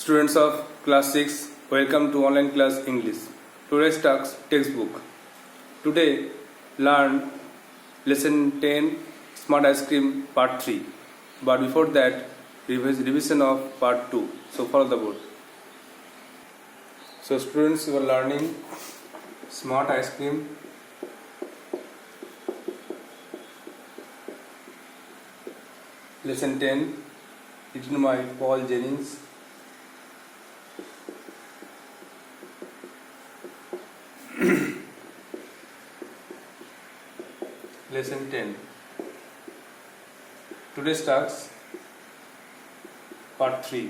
Students of class 6, welcome to online class English. Today's textbook. Today learn lesson 10 Smart Ice Cream part 3. But before that revision of part 2. So follow the board. So students, you are learning Smart Ice Cream lesson 10 written by Paul Jennings. Lesson 10. Today starts part 3.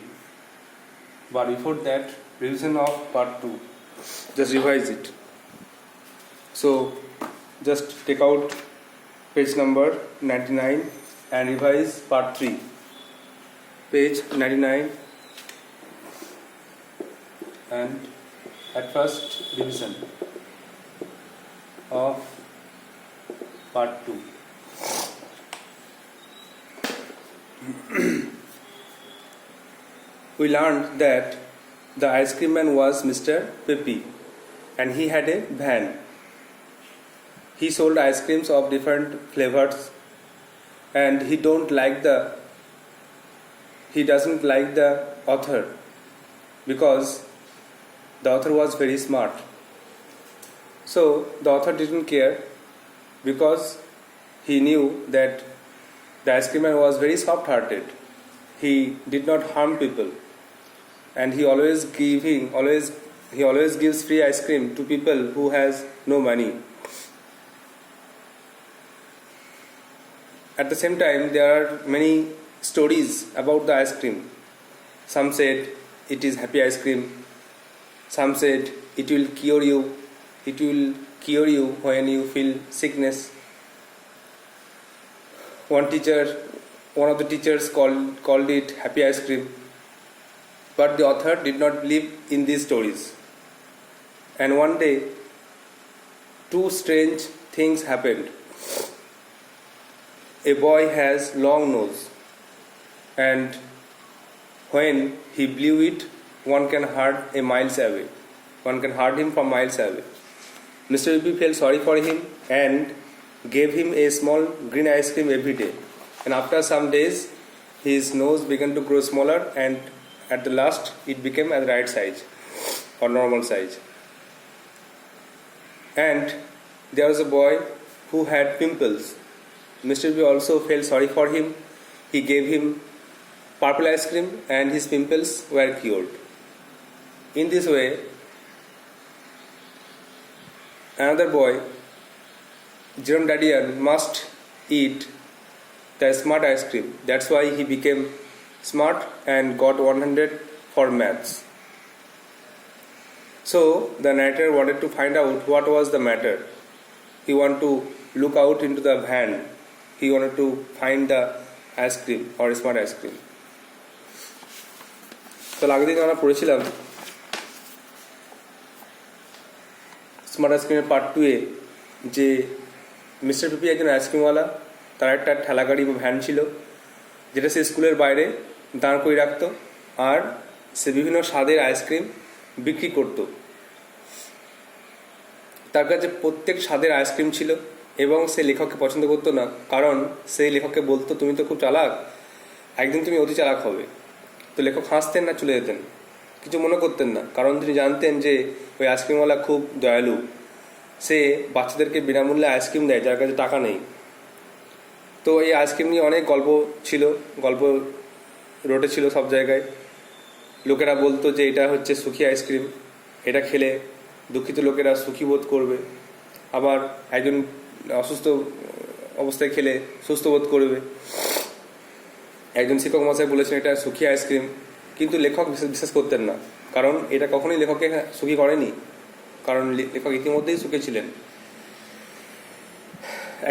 But before that, revision of part 2. Just revise it. So, just take out page number 99 and revise part 3. Page 99 and at first revision of part 2. We learned that the ice cream man was Mr. Pepe and he had a van. He sold ice creams of different flavors and he doesn't like the author because the author was very smart. So the author didn't care because he knew that the ice cream man was very soft-hearted. He did not harm people, and he always gives free ice cream to people who has no money. At the same time, there are many stories about the ice cream. Some said it is happy ice cream. Some said it will cure you. It will cure you when you feel sickness. One of the teachers called it happy ice cream. But the author did not believe in these stories. And one day, two strange things happened. A boy has long nose, and when he blew it, one can hurt him from miles away. Mr. Pepe felt sorry for him and gave him a small green ice cream every day. And after some days, his nose began to grow smaller, and at the last, it became at the right size or normal size. And there was a boy who had pimples. Mr. Pepe also felt sorry for him. He gave him purple ice cream, and his pimples were cured. In this way, another boy, Jerome Dadian, must eat the smart ice cream. That's why he became smart and got 100 for maths. So the narrator wanted to find out what was the matter. He wanted to look out into the van. He wanted to find the ice cream or smart ice cream. তো আগের দিন আমরা পড়েছিলাম smart আইসক্রিমের part 2-এ যে mister পিপি একজন আইসক্রিমওয়ালা, তার একটা ঠেলাগাড়ি বা ভ্যান ছিল যেটা সে স্কুলের বাইরে দাঁড় করে রাখতো, আর সে বিভিন্ন স্বাদের আইসক্রিম বিক্রি করত। তার কাছে প্রত্যেক স্বাদের আইসক্রিম ছিল এবং সে লেখককে পছন্দ করতো না, কারণ সেই লেখককে বলতো তুমি তো খুব চালাক, একদিন তুমি অতি চালাক হবে। তো লেখক হাসতেন না, চলে যেতেন, কিছু মনে করতেন না, কারণ তিনি জানতেন যে ওই আইসক্রিমওয়ালা খুব দয়ালু। সে বাচ্চাদেরকে বিনামূল্যে আইসক্রিম দেয় যার কাছে টাকা নেই। তো এই আইসক্রিম নিয়ে অনেক গল্প রটেছিল সব জায়গায়। লোকেরা বলতো যে এটা হচ্ছে সুখী আইসক্রিম, এটা খেলে দুঃখিত লোকেরা সুখী বোধ করবে, আবার একজন অসুস্থ অবস্থায় খেলে সুস্থ বোধ করবে। একজন শিক্ষক মশাই বলেছেন এটা সুখী আইসক্রিম, কিন্তু লেখক বিশ্বাস করতেন না, কারণ এটা কখনোই লেখককে সুখী করেনি, কারণ লেখক ইতিমধ্যেই সুখী ছিলেন।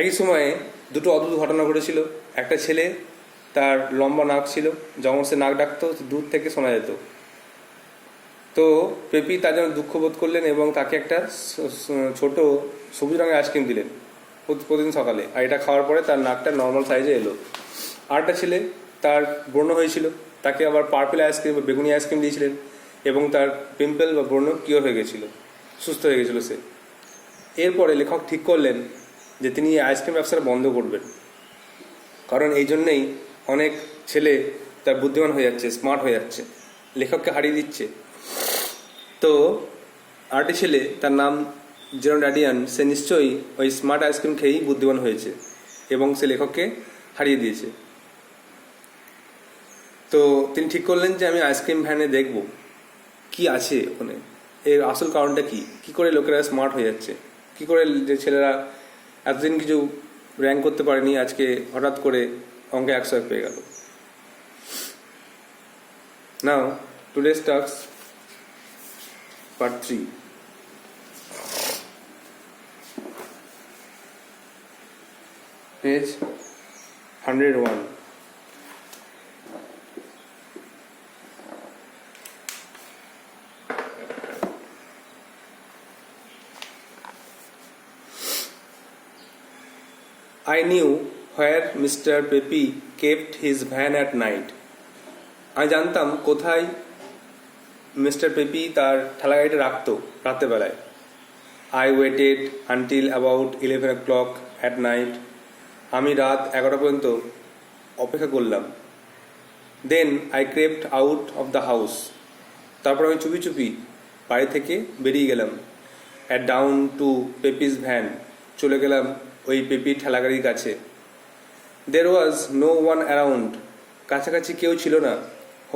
একই সময়ে দুটো অদ্ভুত ঘটনা ঘটেছিল। একটা ছেলে, তার লম্বা নাক ছিল, যখন সে নাক ডাকতো দূর থেকে শোনা যেত। তো পেপি তার জন্য দুঃখ বোধ করলেন এবং তাকে একটা ছোট সবুজ রঙের আইসক্রিম দিলেন প্রতিদিন সকালে, আর এটা খাওয়ার পরে তার নাকটা নর্মাল সাইজে এলো। আরেকটা ছেলে, তার ব্রণ হয়েছিল, তাকে আবার পার্পল আইসক্রিম বা বেগুনি আইসক্রিম দিয়েছিলেন এবং তার পিম্পল বা ব্রণ কিওর হয়ে গেছিল, সুস্থ হয়ে গেছিলো সে। এরপরে লেখক ঠিক করলেন যে তিনি এই আইসক্রিম ব্যবসাটা বন্ধ করবেন, কারণ এই জন্যেই অনেক ছেলে তার বুদ্ধিমান হয়ে যাচ্ছে, স্মার্ট হয়ে যাচ্ছে, লেখককে হারিয়ে দিচ্ছে। তো আরেকটি ছেলে, তার নাম জেরন ড্যাডিয়ান, সে নিশ্চয়ই ওই স্মার্ট আইসক্রিম খেয়েই বুদ্ধিমান হয়েছে এবং সে লেখককে হারিয়ে দিয়েছে। তো তিনি ঠিক করলেন যে আমি আইসক্রিম ভ্যানে দেখব কি আছে ওখানে, এর আসল কারণটা কি করে লোকেরা স্মার্ট হয়ে যাচ্ছে, কি করে যে ছেলেরা এতদিন কিছু র্যাঙ্ক করতে পারেনি আজকে হঠাৎ করে অঙ্কে 100 পেয়ে গেল। নাও today's task part 3। page 101. I knew where Mr. Pepe kept his van at night. আমি জানতাম কোথায় মিস্টার পেপি তার ঠেলাগাড়িটা রাখতো রাত্রেবেলায়। I waited until about 11 o'clock at night. আমি রাত 11টা পর্যন্ত অপেক্ষা করলাম। Then I crept out of the house. তারপর আমি চুপি চুপি বাড়ি থেকে বেরিয়ে গেলাম। At down to Pepe's van. চলে গেলাম ওই পেপির ঠেলাগাড়ির কাছে। There was no one around. কাছাকাছি কেউ ছিল না।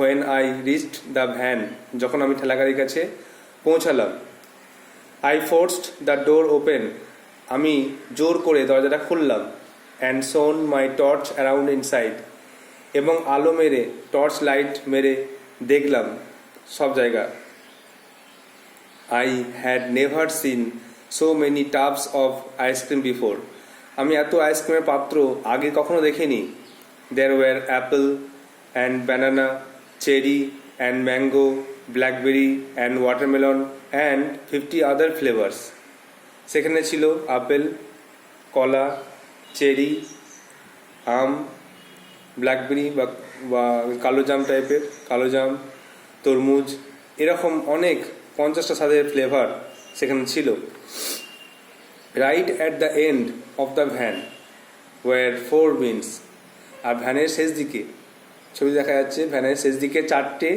When I reached the van. যখন আমি ঠেলাগাড়ির কাছে পৌঁছালাম। I forced the door open. আমি জোর করে দরজাটা খুললাম। And shone my torch around inside. এবং আলো মেরে, টর্চ লাইট মেরে দেখলাম সব জায়গা। I had never seen so many tubs of ice cream before. আমি এত আইসক্রিমের পাত্র আগে কখনো দেখিনি। There were apple and banana, cherry and mango, blackberry and watermelon and 50 other flavors. সেখানে ছিল আপেল, কলা, চেরি, আম, ব্ল্যাকবেরি বা কালো জাম টাইপের, কালো জাম, তরমুজ, এরকম অনেক 50টা স্বাদের ফ্লেভার সেখানে ছিল। Right at the end of the van were 4 bins. আর ভ্যানের শেষ দিকে, ছবি দেখা যাচ্ছে, ভ্যানের শেষ দিকে 4টে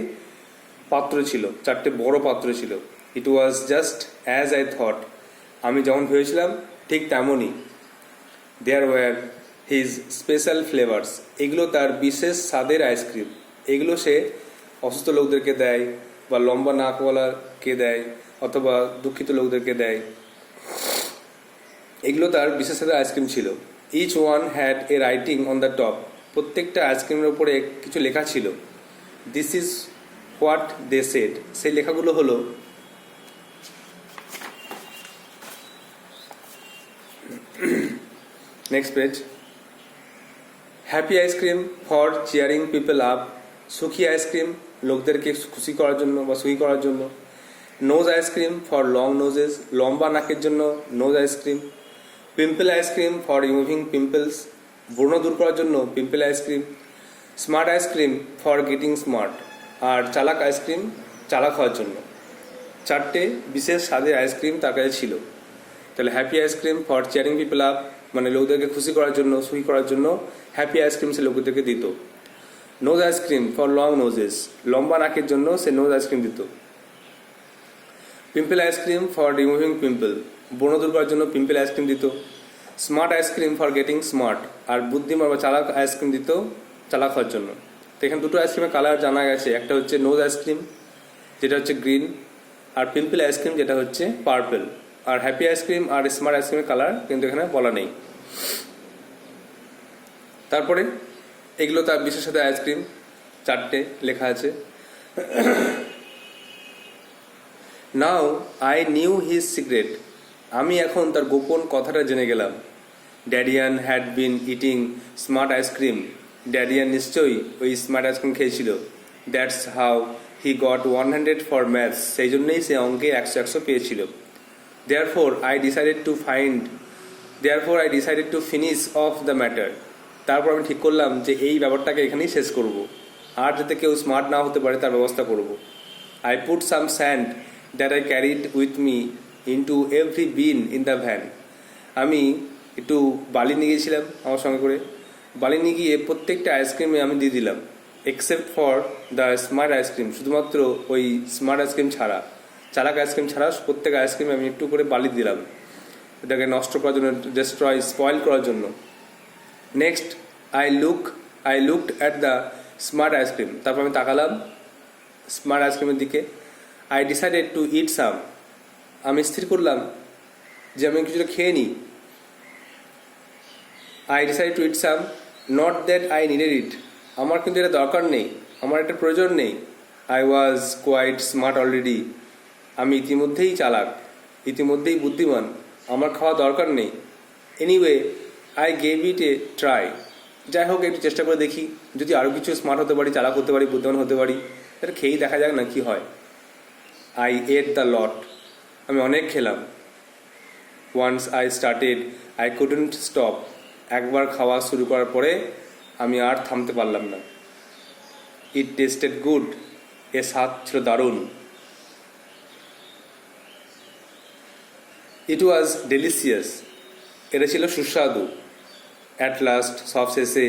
পাত্র ছিল, 4টে বড় পাত্র ছিল। It was just as I thought. আমি যেমন ভেবেছিলাম ঠিক তেমনই। There were his special flavours. এগুলো তার বিশেষ স্বাদের আইসক্রিম। এগুলো সে অসুস্থ লোকদেরকে দেয় বা লম্বা নাকওয়ালাকে দেয় অথবা দুঃখিত লোকদেরকে দেয়। এগুলো তার বিশেষ স্বাদের আইসক্রিম ছিল। Each one had a writing on the top. প্রত্যেকটা আইসক্রিমের উপরে কিছু লেখা ছিল। This is what they said. সেই লেখাগুলো হলো, next page, happy ice cream for cheering people up. সুখী আইসক্রিম লোকদেরকে খুশি করার জন্য বা সুখী করার জন্য। Nose ice cream for long noses. লম্বা নাকের জন্য nose ice cream. Pimple ice cream for removing pimples. ব্রণ দূর করার জন্য pimple ice cream. Smart ice cream for getting smart. আর চালাক আইসক্রিম চালাক হওয়ার জন্য। 4টে বিশেষ স্বাদের আইসক্রিম তার কাছে ছিল। তাহলে happy ice cream for chairing people up মানে লোকদেরকে খুশি করার জন্য, সুখী করার জন্য হ্যাপি আইসক্রিম সে লোকদেরকে দিত। Nose ice cream for long noses. লম্বা নাকের জন্য সে নোজ আইসক্রিম দিত। Pimple ice cream for removing pimple. ব্রণ দূর করার জন্য পিম্পল আইসক্রিম দিত। Smart ice cream for getting smart. আর বুদ্ধিমান বা চালাক আইসক্রিম দিত চালাক হওয়ার জন্য। তো এখানে দুটো আইসক্রিমের কালার জানা গেছে। একটা হচ্ছে নোজ আইসক্রিম যেটা হচ্ছে গ্রিন, আর পিম্পল আইসক্রিম যেটা হচ্ছে পার্পল। আর হ্যাপি আইসক্রিম আর স্মার্ট আইসক্রিমের কালার কিন্তু এখানে বলা নেই। তারপরে এগুলো তার বিশেষ সাথে আইসক্রিম 4টে লেখা আছে। Now I knew his secret. আমি এখন তার গোপন কথাটা জেনে গেলাম। ড্যাডিয়ান had been eating smart ice cream. ড্যাডিয়ান নিশ্চয়ই ওই স্মার্ট আইসক্রিম খেয়েছিল। That's how he got 100 for maths. সেই জন্যই সে অঙ্কে 100 পেয়েছিল। Therefore I decided to finish off the matter. তারপর আমি ঠিক করলাম যে এই ব্যাপারটাকে এখানেই শেষ করব। আর যাতে কেউ স্মার্ট না হতে পারে তার ব্যবস্থা করব। I put some sand that I carried with me into every bin in the van. আমি একটু বালি নিয়ে গিয়েছিলাম আমার সঙ্গে করে, বালি নিয়ে গিয়ে প্রত্যেকটা আইসক্রিমে আমি দিয়ে দিলাম, except for the smart ice cream, শুধুমাত্র ওই স্মার্ট আইসক্রিম ছাড়া, চালাক আইসক্রিম ছাড়া প্রত্যেক আইসক্রিমে আমি একটু করে বালি দিলাম, এটাকে নষ্ট করার জন্য, ডিস্ট্রয় স্পয়েল করার জন্য। Next I looked at the smart ice cream, তারপর আমি তাকালাম স্মার্ট আইসক্রিমের দিকে। I decided to eat some, আমি স্থির করলাম যে আমি কিছুটা খেয়ে নিই। I decide to eat some, not that I needed it, আমার কিন্তু এটা দরকার নেই, আমার এটা প্রয়োজন নেই। I was quite smart already, আমি ইতিমধ্যেই চালাক, ইতিমধ্যেই বুদ্ধিমান, আমার খাওয়া দরকার নেই। Anyway I gave it a try, যাই হোক একটু চেষ্টা করে দেখি, যদি আরও কিছু স্মার্ট হতে পারি, চালাক হতে পারি, বুদ্ধিমান হতে পারি, এটা খেয়েই দেখা যাক না কি হয়। আই এট দ্য লট, আমি অনেক খেলাম। Once I started I couldn't stop, একবার খাওয়া শুরু করার পরে আমি আর থামতে পারলাম না। ইট টেস্টেড গুড, এর স্বাদ ছিল দারুণ। ইট ওয়াজ ডেলিসিয়াস, এটা ছিল সুস্বাদু। অ্যাট লাস্ট, সব শেষে,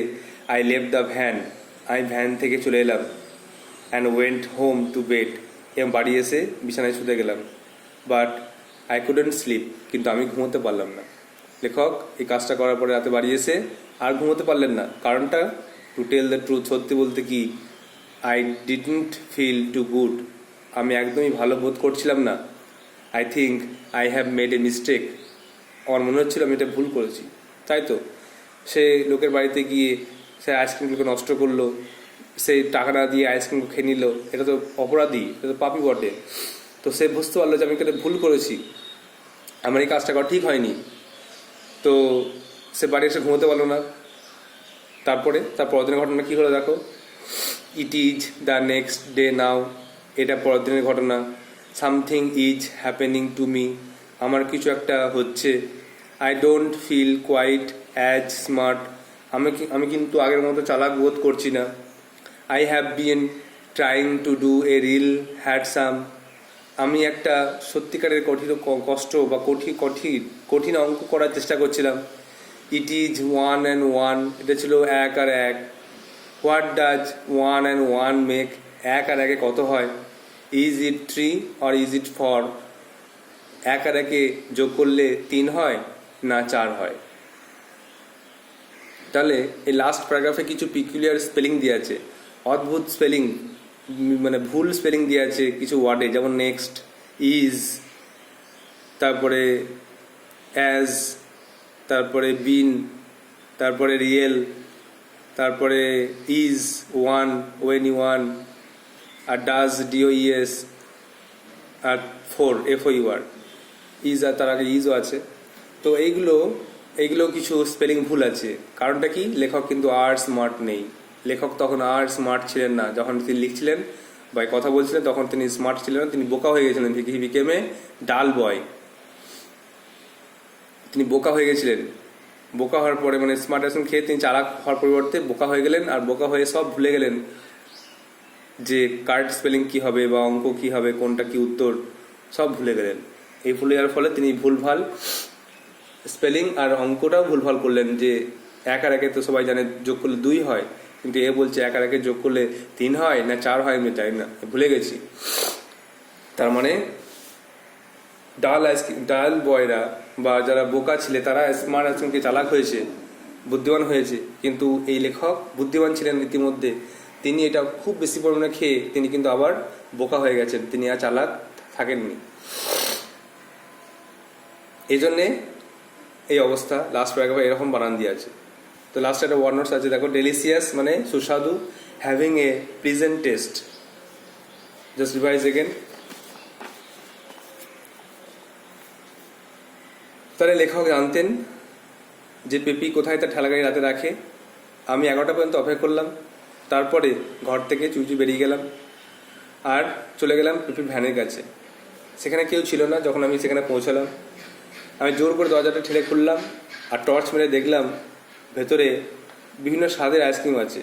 আই লেফট দ্য ভ্যান, আমি ভ্যান থেকে চলে এলাম। And went home to bed, এবং বাড়ি এসে বিছানায় শুতে গেলাম। বাট আই কুডন্ট স্লিপ, কিন্তু আমি ঘুমোতে পারলাম না। লেখক এই কাজটা করার পরে রাতে বাড়ি এসে আর ঘুমোতে পারলেন না। কারণটা, টু টেল দ্য ট্রুথ, সত্যি বলতে কি, I didn't feel too good, আমি একদমই ভালো বোধ করছিলাম না। I think I have made a mistake, আমার মনে হচ্ছিল আমি এটা ভুল করেছি। তাই তো সে লোকের বাড়িতে গিয়ে সে আইসক্রিমগুলোকে নষ্ট করলো, সে টাকা না দিয়ে আইসক্রিমকে খেয়ে নিল, এটা তো অপরাধী, এটা তো পাপই বটে। তো সে বুঝতে পারলো যে আমি এটা ভুল করেছি, আমার এই কাজটা করা ঠিক হয়নি। তো সে বাড়ি এসে ঘুমোতে পারলো না। তারপরে তার পরের দিনের ঘটনা কী হলো দেখো। It is the next day now, এটা পরের দিনের ঘটনা। Something is happening to me, আমার কিছু একটা হচ্ছে। I don't feel quite as smart, আমি কিন্তু আগের মতো চালাক বোধ করছি না। I have been trying to do a really hard sum, আমি একটা সত্যিকারের কষ্ট বা কঠিন অঙ্ক করার চেষ্টা করছিলাম। ইট ইজ 1 and 1, এটা ছিল 1 আর 1। হোয়াট ডাজ 1 and 1 মেক, 1 আর 1 কত হয়? Is it 3 or is it 4, 1 আর 1 যোগ করলে 3 হয় না 4 হয়? তাহলে এই লাস্ট প্যারাগ্রাফে কিছু পিকুলিয়ার স্পেলিং দিয়ে আছে, অদ্ভুত স্পেলিং, মানে ভুল স্পেলিং দিয়ে আছে কিছু ওয়ার্ডে, যেমন নেক্সট, ইজ, তারপরে অ্যাজ, তারপরে বিন, তারপরে রিয়েল, তারপরে ইজ 1 ওয়েন ইউ 1, আর ডাজ DOES, আর 4 FOUR, ইজ, আর তার আগে ইজও আছে। তো এইগুলো কিছু স্পেলিং ভুল আছে। কারণটা কি, লেখক কিন্তু আর স্মার্ট নেই। লেখক তখন আর স্মার্ট ছিলেন না, যখন তিনি লিখছিলেন বা কথা বলছিলেন তখন তিনি স্মার্ট ছিলেন না, তিনি বোকা হয়ে গেছিলেন। হি বিকেম এ ডাল বয়, তিনি বোকা হয়ে গেছিলেন। বোকা হওয়ার পরে, মানে স্মার্ট আইসক্রিম খেয়ে তিনি চালাক হওয়ার পরিবর্তে বোকা হয়ে গেলেন, আর বোকা হয়ে সব ভুলে গেলেন যে কারেক্ট স্পেলিং কী হবে বা অঙ্ক কী হবে, কোনটা কি উত্তর, সব ভুলে গেলেন। এই ভুলে যাওয়ার ফলে তিনি ভুলভাল স্পেলিং আর অঙ্কটাও ভুলভাল করলেন, যে 1 আর 1 তো সবাই জানে যোগ করলে 2 হয়, কিন্তু এ বলছে 1 আর 1 যোগ করলে 3 হয় না 4 হয়, আমি জানি না, ভুলে গেছি। তার মানে ডাল বয়রা বা যারা বোকা ছিলে তারা স্মার্ট আইসক্রিমকে চালাক হয়েছে, বুদ্ধিমান হয়েছে, কিন্তু এই লেখক বুদ্ধিমান ছিলেন ইতিমধ্যে। তিনি এটা খুব বেশি পরিমাণে খেয়ে তিনি কিন্তু আবার বোকা হয়ে গেছেন, তিনি আর চালাক থাকেননি। এই জন্যে এই অবস্থা। লাস্ট প্যারাগ্রাফে এরকম বানান দিয়ে আছে। তো লাস্টে একটা ওয়ার্ড নোটস আছে দেখো, ডেলিসিয়াস মানে সুস্বাদু, having a pleasant test. Just revise again. তাহলে লেখক জানতেন যে পেপি কোথায় তার ঠেলাগাড়ি রাতে রাখে। আমি 11টা পর্যন্ত অপেক্ষা করলাম, তারপরে ঘর থেকে চুচু বেরিয়ে গেলাম আর চলে গেলাম পেপির ভ্যানের কাছে। সেখানে কেউ ছিল না। যখন আমি সেখানে পৌঁছালাম, আমি জোর করে দরজাটা ঠেলে খুললাম আর টর্চ মেরে দেখলাম ভেতরে বিভিন্ন স্বাদের আইসক্রিম আছে,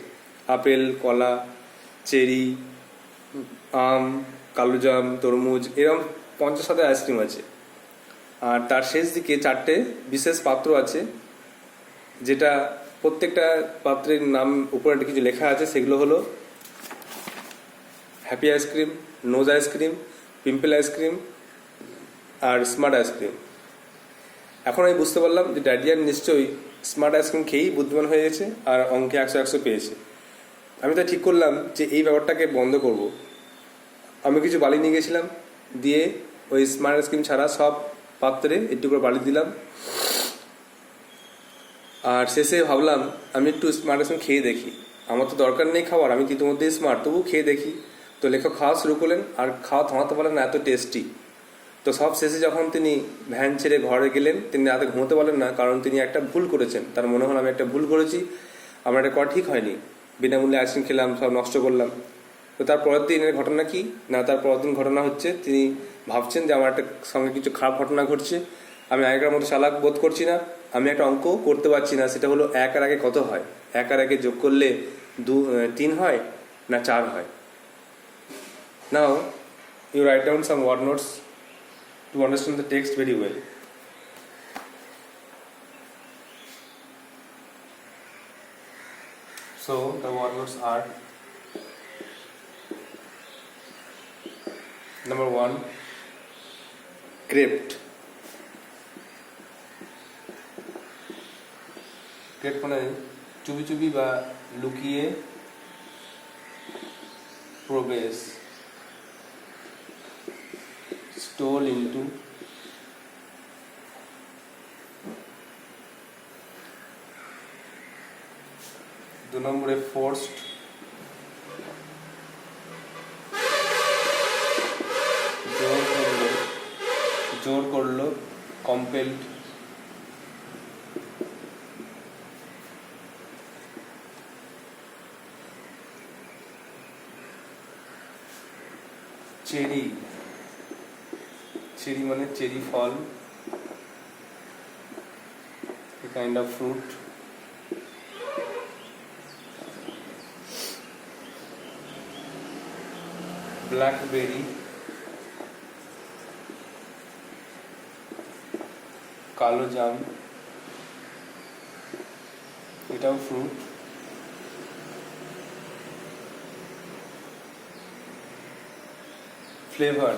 আপেল, কলা, চেরি, আম, কালোজাম, তরমুজ, এরকম 50 আইসক্রিম আছে। আর তার শেষ দিকে 4টে বিশেষ পাত্র আছে, যেটা প্রত্যেকটা পাত্রের নাম উপরে একটা কিছু লেখা আছে। সেগুলো হলো happy ice cream, nose ice cream, pimple ice cream আর স্মার্ট আইসক্রিম। এখন আমি বুঝতে পারলাম যে ড্যাডিয়ান নিশ্চয়ই স্মার্ট আইসক্রিম খেয়েই বুদ্ধিমান হয়ে গেছে আর অঙ্কে 100 পেয়েছে। আমি তো ঠিক করলাম যে এই ব্যাপারটাকে বন্ধ করব। আমি কিছু বালি নিয়ে গেছিলাম, দিয়ে ওই স্মার্ট আইসক্রিম ছাড়া সব পাত্রে একটু করে বালি দিলাম। আর শেষে ভাবলাম আমি একটু স্মার্ট আইসক্রিম খেয়ে দেখি। আমার তো দরকার নেই খাওয়ার, আমি তো ইতিমধ্যেই স্মার্ট, তবু খেয়ে দেখি। তো লেখক খাওয়া শুরু করলেন, আর খাওয়া থামাতে পারলেন না, এত টেস্টি। তো সব শেষে যখন তিনি ভ্যান ছেড়ে ঘরে গেলেন, তিনি রাতে ঘুমোতে পারলেন না, কারণ তিনি একটা ভুল করেছেন। তার মনে হল আমি একটা ভুল করেছি, আমার এটা করা ঠিক হয়নি, বিনামূল্যে আইসক্রিম খেলাম, সব নষ্ট করলাম। তো তার পরের দিনের ঘটনা কি না, তার পরের দিন ঘটনা হচ্ছে তিনি ভাবছেন যে আমার একটা সঙ্গে কিছু খারাপ ঘটনা ঘটছে, আমি আগেকার মতো চালাক বোধ করছি না, আমি একটা অঙ্ক করতে পারছি না। সেটা হলো 1 আর আগে কত হয়, 1 আর আগে যোগ করলে 3 হয় না 4 হয়। Now you write down some word notes to understand the text very well. So the word notes are: number 1, crept. crept মানে চুপি চুপি বা লুকিয়ে প্রবেশ, stole into, दो নম্বরে forced, জোর করলো compelled, চেরি, চেরি মানে চেরি ফল, a kind of fruit. Blackberry, কালো জাম, এটাও ফ্রুট। ফ্লেভার,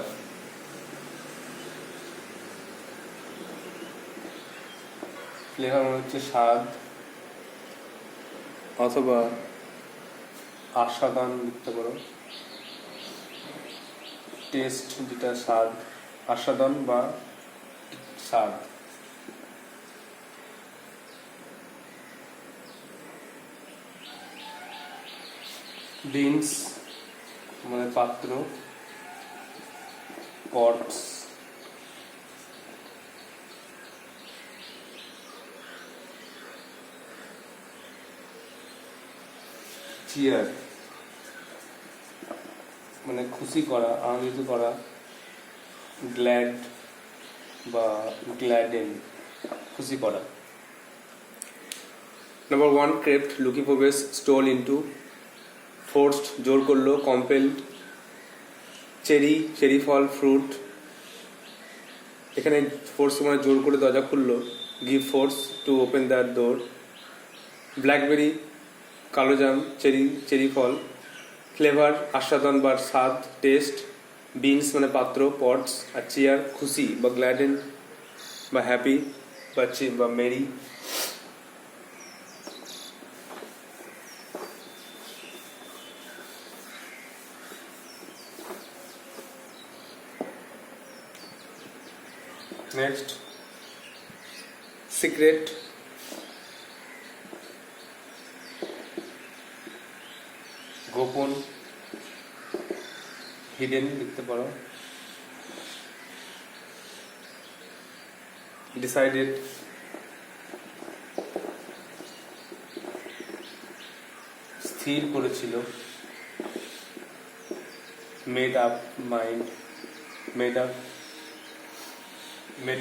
ফ্লেভার মানে হচ্ছে স্বাদ অথবা আস্বাদন লিখতে পারো। টেস্ট যেটা স্বাদ, আস্বাদন বা স্বাদ। বিনস মানে পাত্র, পটস। চিয়ার মানে খুশি করা, আনন্দিত করা। গ্ল্যাড বা গ্ল্যাডেন খুশি করা। নাম্বার 1, ক্রেপ্ট লুকিয়ে প্রবেশ, স্টোল ইন্টু, ফোর্সড জোর করলো, কম্পেলড। চেরি, চেরি ফল, ফ্রুট। এখানে ফোর্স মানে জোর করে দরজা খুললো, give force to open that door. Blackberry কালোজাম, চেরি চেরি ফল। ফ্লেভার আস্বাদন বা স্বাদ, টেস্ট। বিনস মানে পাত্র, পটস। আর চেয়ার খুশি বা গ্ল্যাডেন বা হ্যাপি বা মেরি। নেক্সট, সিক্রেট, গোপন, হিডেন লিখতে পারো। ডিসাইডেড, স্থির করেছিল। Made up mind, made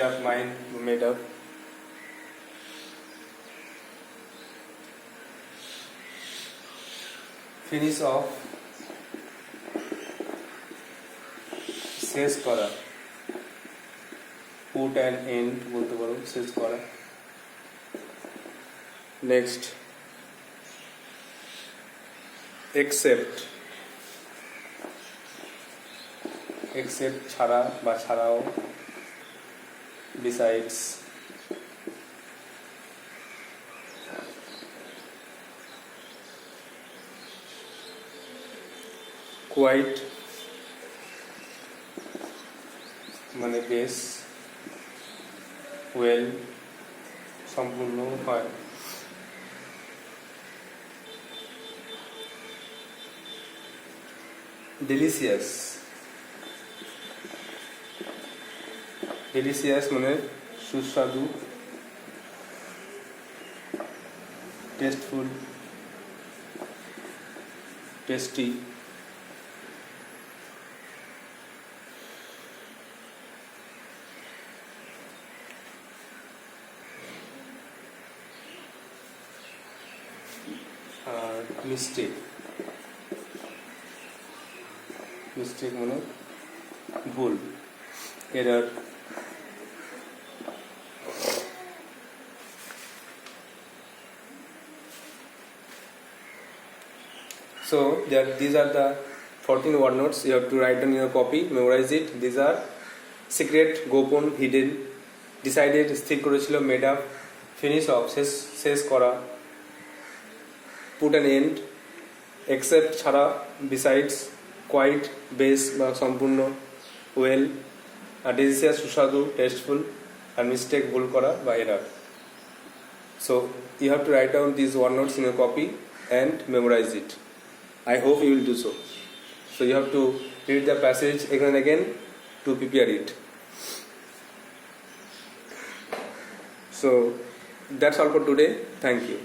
up mind, made up. Finish of, শেষ করা, পুট অ্যান্ড এন্ড বলতে পারো, শেষ করা। নেক্সট এক্সেপ্ট, এক্সেপ্ট ছাড়া বা ছাড়াও। বিসাইডস, কোয়াইট মানে বেশ, ওয়েল সম্পূর্ণ হয়। ডেলিসিয়াস, ডেলিসিয়াস মানে সুস্বাদু, টেস্টফুল, টেস্টি। আর মিস্টেক, মিস্টেক মানে ভুল, error. So these are the 14 word notes. You have to write down in your copy, memorize it. These are secret, গোপন, hidden, decided, স্থির করেছিল, made up, finish off, শেষ করা, put an end, except ছাড়া, besides, quite, বেশ বা সম্পূর্ণ, well, delicious সুস্বাদু, tasteful, and mistake ভুল করা বা error. So you have to write down these word notes in your copy and memorize it. I hope you will do so. So you have to read the passage again and again to prepare it. So that's all for today. Thank you.